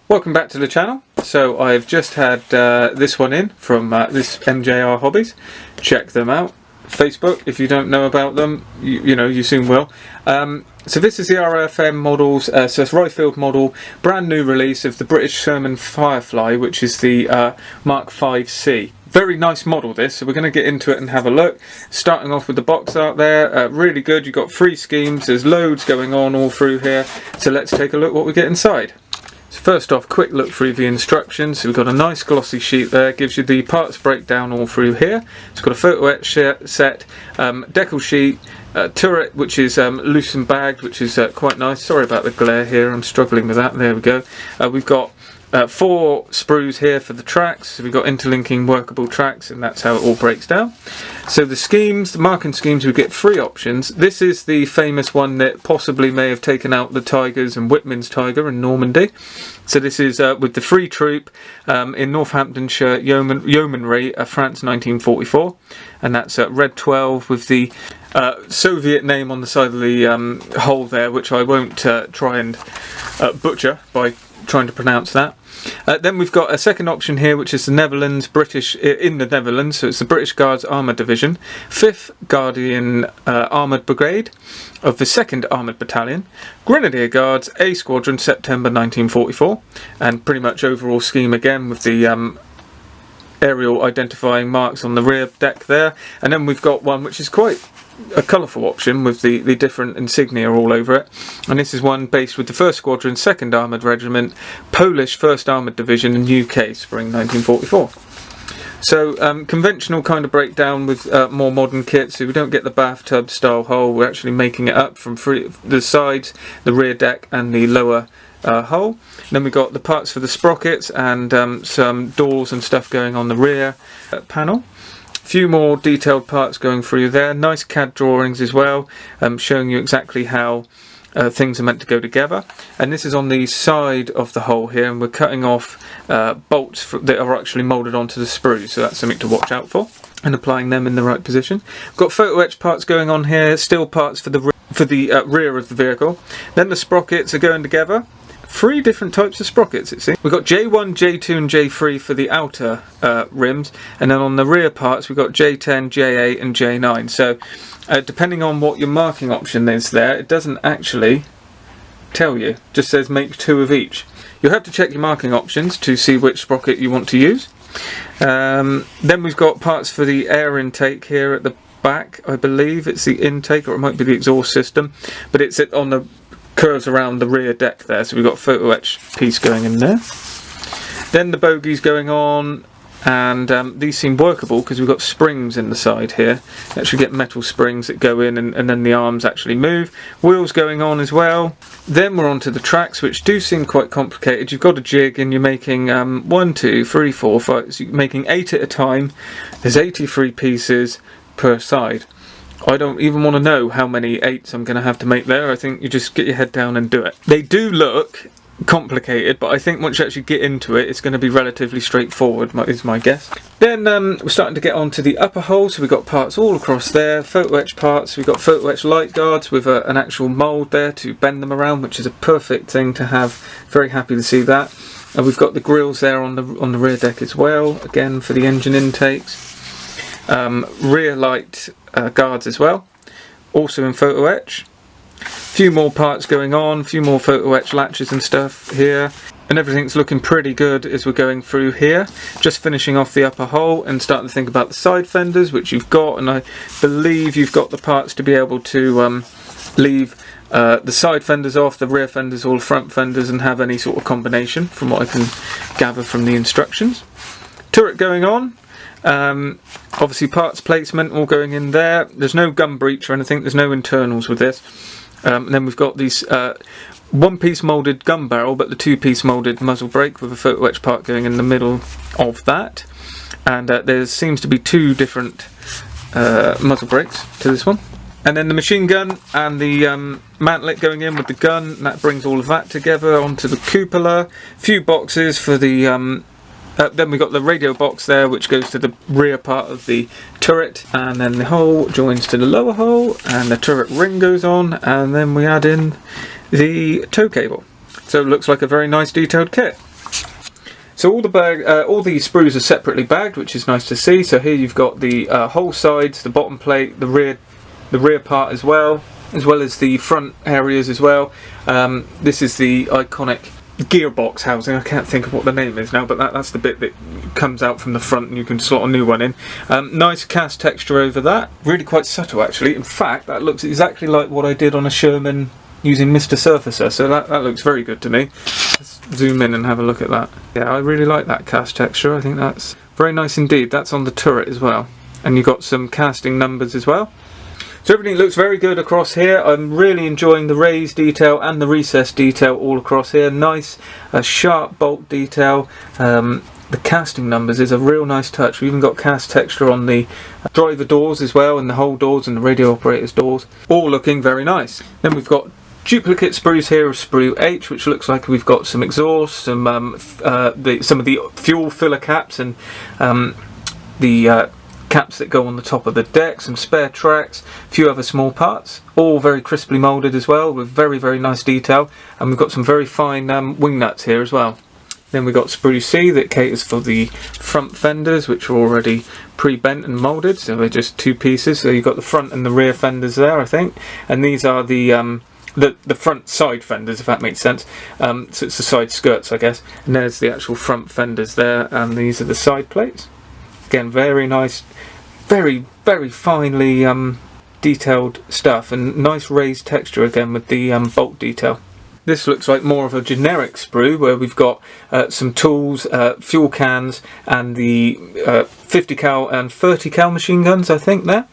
Welcome back to the channel. So I've just had this one in from this MJR Hobbies. Check them out. Facebook, if you don't know about them, you soon will. So this is the RFM Models, so it's Rye Field model, brand new release of the British Sherman Firefly, which is the Mark Vc. Very nice model this, so we're going to get into it and have a look. Starting off with the box art there, really good. You've got 3 schemes, there's loads going on all through here. So let's take a look what we get inside. So first off, quick look through the instructions. So we've got a nice glossy sheet there, gives you the parts breakdown all through here. It's got a photo etch set, decal sheet, turret which is loose and bagged, which is quite nice. Sorry about the glare here, I'm struggling with that. There we go. We've got 4 sprues here for the tracks, so we've got interlinking workable tracks, and that's how it all breaks down. So the schemes, the marking schemes, we get 3 options. This is the famous one that possibly may have taken out the Tigers and Whitman's Tiger in Normandy. So this is with the Free Troop in Northamptonshire Yeomanry, France 1944, and that's red 12 with the Soviet name on the side of the hole there, which I won't try and butcher by trying to pronounce that. Then we've got a second option here, which is the Netherlands, British in the Netherlands, so it's the British Guards Armoured Division, 5th Guardian Armoured Brigade of the 2nd Armoured Battalion, Grenadier Guards A Squadron, September 1944, and pretty much overall scheme again with the aerial identifying marks on the rear deck there. And then we've got one which is quite a colourful option with the different insignia all over it, and this is one based with the 1st Squadron, 2nd Armoured Regiment, Polish 1st Armoured Division in UK, spring 1944. So conventional kind of breakdown with more modern kits, so we don't get the bathtub style hole, we're actually making it up from the sides, the rear deck and the lower hull. Then we've got the parts for the sprockets and some doors and stuff going on the rear panel. Few more detailed parts going through there, nice CAD drawings as well, showing you exactly how things are meant to go together. And this is on the side of the hole here, and we're cutting off bolts that are actually moulded onto the sprues, so that's something to watch out for, and applying them in the right position. We've got photo etch parts going on here, steel parts for the rear of the vehicle. Then the sprockets are going together. 3 different types of sprockets, it seems. We've got J1, J2 and J3 for the outer rims, and then on the rear parts we've got J10, J8 and J9. So depending on what your marking option is there, it doesn't actually tell you, it just says make 2 of each. You'll have to check your marking options to see which sprocket you want to use. Then we've got parts for the air intake here at the back. I believe it's the intake, or it might be the exhaust system, but it's on the curves around the rear deck there, so we've got a photo etch piece going in there. Then the bogies going on, and these seem workable because we've got springs in the side here. You actually get metal springs that go in, and then the arms actually move. Wheels going on as well. Then we're on to the tracks, which do seem quite complicated. You've got a jig and you're making 1, 2, 3, 4, 5, so you're making 8 at a time. There's 83 pieces per side. I don't even want to know how many 8s I'm going to have to make there. I think you just get your head down and do it. They do look complicated, but I think once you actually get into it, it's going to be relatively straightforward, is my guess. Then we're starting to get onto the upper hole, so we've got parts all across there, photo etch parts. We've got photo etch light guards with an actual mould there to bend them around, which is a perfect thing to have. Very happy to see that. And we've got the grills there on the rear deck as well, again for the engine intakes. Rear light guards as well, also in photo etch. Few more parts going on, few more photo etch latches and stuff here, and everything's looking pretty good as we're going through here. Just finishing off the upper hole and starting to think about the side fenders, which you've got, and I believe you've got the parts to be able to leave the side fenders off, the rear fenders all front fenders, and have any sort of combination from what I can gather from the instructions. Turret going on. Obviously parts placement all going in there. There's no gun breach or anything, there's no internals with this. And then we've got these 1-piece moulded gun barrel, but the 2-piece moulded muzzle brake with a photo etch part going in the middle of that. And there seems to be 2 different muzzle brakes to this one. And then the machine gun and the mantlet going in with the gun, and that brings all of that together onto the cupola. Few boxes for the then we've got the radio box there, which goes to the rear part of the turret, and then the hole joins to the lower hole, and the turret ring goes on, and then we add in the tow cable. So it looks like a very nice detailed kit. So all the sprues are separately bagged, which is nice to see. So here you've got the whole sides, the bottom plate, the rear part as well as the front areas as well. This is the iconic Gearbox Housing. I can't think of what the name is now, but that's the bit that comes out from the front and you can slot a new one in. Nice cast texture over that. Really quite subtle actually. In fact, that looks exactly like what I did on a Sherman using Mr. Surfacer, so that looks very good to me. Let's zoom in and have a look at that. Yeah, I really like that cast texture. I think that's very nice indeed. That's on the turret as well. And you've got some casting numbers as well. So everything looks very good across here. I'm really enjoying the raised detail and the recessed detail all across here. Nice sharp bolt detail. The casting numbers is a real nice touch. We've even got cast texture on the driver doors as well, and the whole doors and the radio operator's doors. All looking very nice. Then we've got duplicate sprues here of Sprue H, which looks like we've got some exhaust, some of the fuel filler caps, and the caps that go on the top of the deck, some spare tracks, a few other small parts, all very crisply moulded as well, with very, very nice detail. And we've got some very fine wing nuts here as well. Then we've got Sprue C that caters for the front fenders, which are already pre-bent and moulded, so they're just two pieces. So you've got the front and the rear fenders there, I think, and these are the front side fenders, if that makes sense. So it's the side skirts, I guess, and there's the actual front fenders there, and these are the side plates. Again, very nice, very, very finely detailed stuff, and nice raised texture again with the bolt detail. This looks like more of a generic sprue, where we've got some tools, fuel cans, and the 50 cal and 30 cal machine guns, I think, there.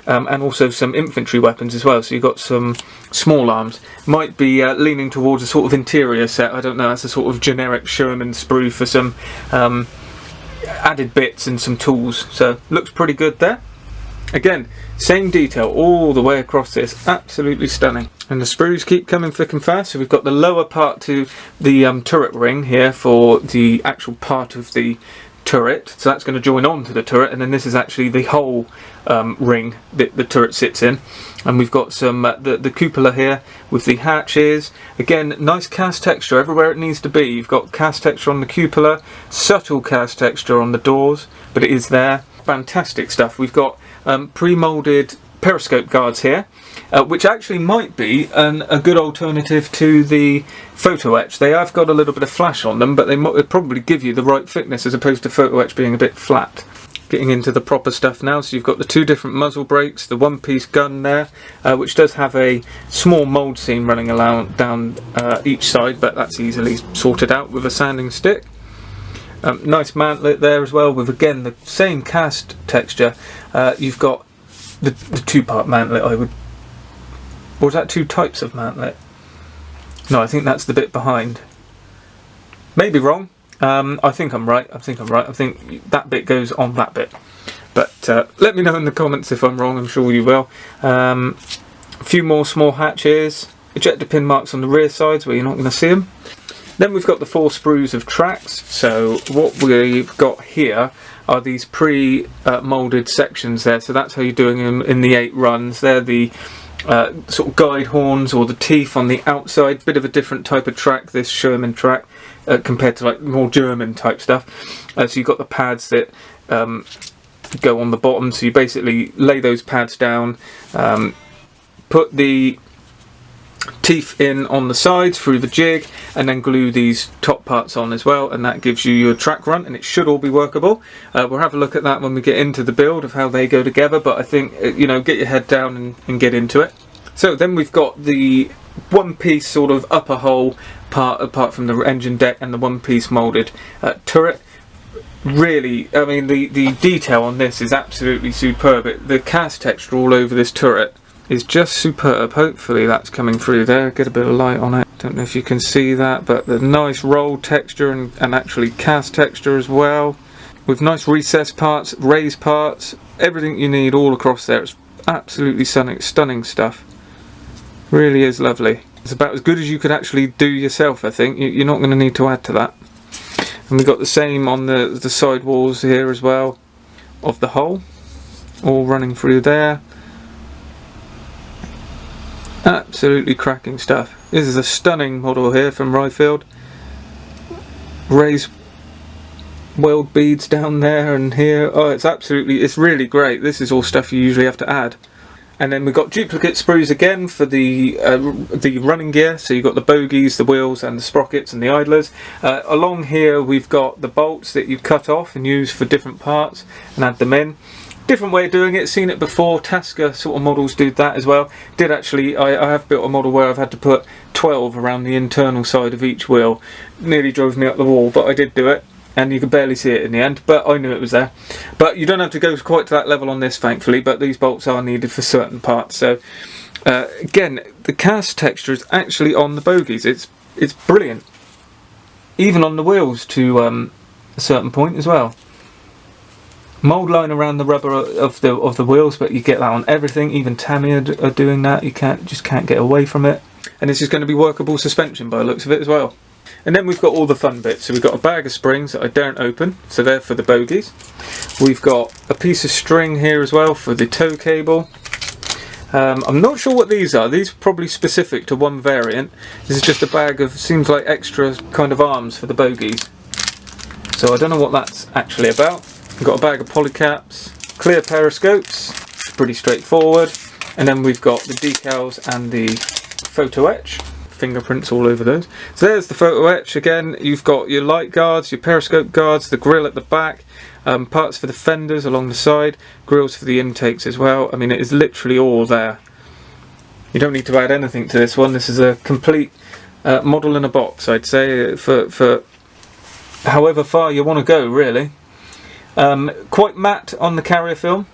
And also some infantry weapons as well, so you've got some small arms. Might be leaning towards a sort of interior set, I don't know, that's a sort of generic Sherman sprue for some added bits and some tools, so looks pretty good there. Again, same detail all the way across this, absolutely stunning. And the sprues keep coming thick and fast, so we've got the lower part to the turret ring here for the actual part of the turret, so that's going to join on to the turret, and then this is actually the whole ring that the turret sits in. And we've got some the cupola here with the hatches. Again, nice cast texture everywhere it needs to be. You've got cast texture on the cupola, subtle cast texture on the doors, but it is there. Fantastic stuff. We've got pre-molded Periscope Guards here, which actually might be a good alternative to the photo etch. They have got a little bit of flash on them, but they might probably give you the right thickness as opposed to photo etch being a bit flat. Getting into the proper stuff now, so you've got the two different muzzle brakes, the one-piece gun there, which does have a small mould seam running down each side, but that's easily sorted out with a sanding stick. Nice mantlet there as well, with again the same cast texture. You've got the two-part mantlet, or is that two types of mantlet? No, I think that's the bit behind. Maybe wrong. I think I'm right. I think that bit goes on that bit. But let me know in the comments if I'm wrong. I'm sure you will. A few more small hatches. Ejector pin marks on the rear sides where you're not going to see them. Then we've got the 4 Sprues of Tracks. So what we've got here are these pre-moulded sections there. So that's how you're doing them in the 8 runs. They're the sort of guide horns or the teeth on the outside. Bit of a different type of track, this Sherman track, compared to like more German type stuff. So you've got the pads that go on the bottom. So you basically lay those pads down, put the teeth in on the sides through the jig, and then glue these top parts on as well, and that gives you your track run, and it should all be workable. We'll have a look at that when we get into the build of how they go together, but I think you know, get your head down and get into it. So then we've got the one piece sort of upper hull part apart from the engine deck, and the one piece moulded turret. Really, I mean, the detail on this is absolutely superb. The cast texture all over this turret is just superb. Hopefully that's coming through there. Get a bit of light on it. Don't know if you can see that, but the nice roll texture and actually cast texture as well, with nice recessed parts, raised parts, everything you need all across there. It's absolutely stunning stuff. Really is lovely. It's about as good as you could actually do yourself, I think. You're not going to need to add to that. And we've got the same on the side walls here as well, of the hull, all running through there. Absolutely cracking stuff. This is a stunning model here from Rye Field. Raised weld beads down there and here. Oh, it's really great. This is all stuff you usually have to add. And then we've got duplicate sprues again for the running gear. So you've got the bogies, the wheels and the sprockets and the idlers. Along here we've got the bolts that you cut off and use for different parts and add them in. Different way of doing it, seen it before. Tasker sort of models do that as well. I have built a model where I've had to put 12 around the internal side of each wheel. Nearly drove me up the wall, but I did do it. And you could barely see it in the end, but I knew it was there. But you don't have to go quite to that level on this, thankfully, but these bolts are needed for certain parts. So again, the cast texture is actually on the bogies. It's brilliant. Even on the wheels to a certain point as well. Mould line around the rubber of the wheels, but you get that on everything. Even Tamiya are doing that. You just can't get away from it. And this is going to be workable suspension by the looks of it as well. And then we've got all the fun bits. So we've got a bag of springs that I don't open, so they're for the bogies. We've got a piece of string here as well for the tow cable. I'm not sure what these are. These are probably specific to one variant. This is just a bag of, seems like extra kind of arms for the bogies. So I don't know what that's actually about. We've got a bag of polycaps, clear periscopes, pretty straightforward. And then we've got the decals and the photo etch. Fingerprints all over those. So there's the photo etch again. You've got your light guards, your periscope guards, the grill at the back, parts for the fenders along the side, grills for the intakes as well. I mean, it is literally all there. You don't need to add anything to this one. This is a complete model in a box, I'd say, for however far you want to go, really. Quite matte on the carrier film,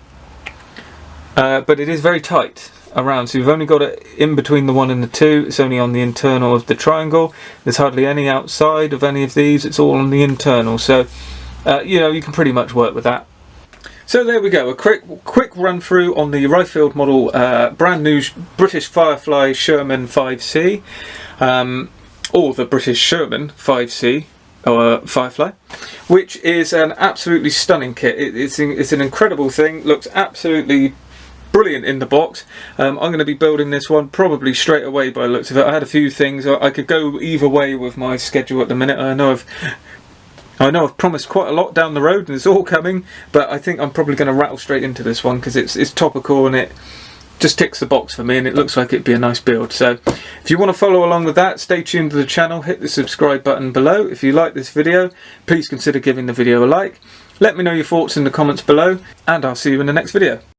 but it is very tight around, so you've only got it in between the 1 and the 2. It's only on the internal of the triangle. There's hardly any outside of any of these. It's all on the internal, so you know, you can pretty much work with that. So there we go, a quick run through on the Rye Field model, brand new British Firefly Sherman 5C, or the British Sherman 5C Firefly, which is an absolutely stunning kit. It's an incredible thing. Looks absolutely brilliant in the box. I'm going to be building this one probably straight away by the looks of it. I had a few things. I could go either way with my schedule at the minute. I know I've promised quite a lot down the road and it's all coming, but I think I'm probably going to rattle straight into this one because it's topical and it just ticks the box for me and it looks like it'd be a nice build. So if you want to follow along with that, stay tuned to the channel, hit the subscribe button below. If you like this video, please consider giving the video a like. Let me know your thoughts in the comments below and I'll see you in the next video.